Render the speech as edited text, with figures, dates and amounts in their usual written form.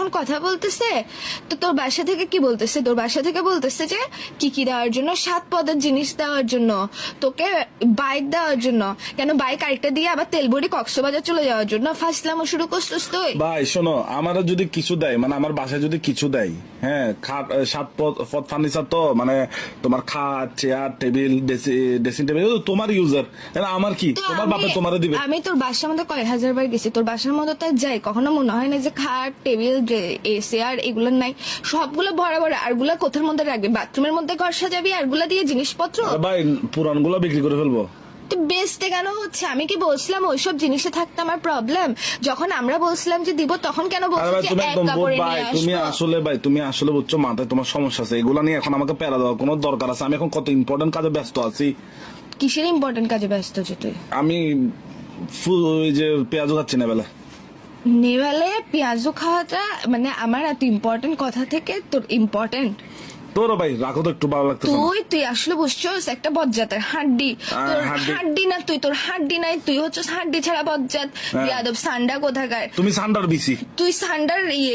যখন কথা বলতেছে তো তোর বাসা থেকে কি বলতেছে, তোর বাসা থেকে বলতেছে যে কি দেওয়ার জন্য, 7 পদের জিনিস দেওয়ার জন্য, তোকে বাইক দেওয়ার জন্য। কেন বাইক আরেকটা দিয়ে আবার তেল ভরি কক্সবাজার চলে যাওয়ার জন্য ফাসলামো শুরু করছিস তুই? ভাই শোনো, আমার যদি কিছু দেয়, মানে আমার বাসায় যদি কিছু দেয়, হ্যাঁ, খাট 7 পদ ফার্নিচার, তো মানে তোমার খাট, চেয়ার, টেবিল, ড্রেসিং টেবিল তোমার ইউজার, আমার কি, তো তোমার বাপে তোমারে দিবে। আমি তোর বাসার মধ্যে কয় হাজার বার গেছি, তোর বাসার মধ্যে তাই যাই, কখনো মনে হয় না যে খাট টেবিল চেয়ার এগুলো নাই? সবগুলো ভরা ভরা। আরগুলা কোথার মধ্যে রাখবি? বাথরুমের মধ্যে ঘর সাজাবি আরগুলা দিয়ে জিনিসপত্র? ভাই পুরান গুলা বিক্রি করে ফেলবো। তো বেচতে কেন হচ্ছে? আমি কি বলছিলাম ওইসব জিনিসে থাকতে আমার প্রবলেম? যখন আমরা বলছিলাম যে দিব তখন কেন বলছিস যে এক কাপড়ে ভাই নিয়ে তুমি আসবো? আসলে ভাই তুমি আসলে বুঝছো, মাথায় তোমার সমস্যা আছে, এগুলা নিয়ে এখন আমাকে প্যারা দেওয়ার কোনো দরকার আছে? আমি এখন কত ইম্পর্টেন্ট কাজে ব্যস্ত আছি। কিসের ইম্পর্টেন্ট কাজে ব্যস্ত যে তুই? আমি ওই যে পেঁয়াজ খাচ্ছি না বেলা। নেভালে পেঁয়াজও খাওয়াটা মানে আমার এত ইম্পর্টেন্ট কথা থেকে তোর ইম্পর্টেন্ট? তোর ভাই রাখো তো, একটু ভালো লাগতেছে না। তুই আসলে বুঝছস একটা বজ্জাতের হাড্ডি। তোর হাড্ডি না, তোর হাড্ডি নাই, তুই হচ্ছিস হাড্ডি ছাড়া বজ্জাত। বিয়াদব সান্ডা কোথাকার। তুমি সান্ডার বিসি। তুই সান্ডার ইয়ে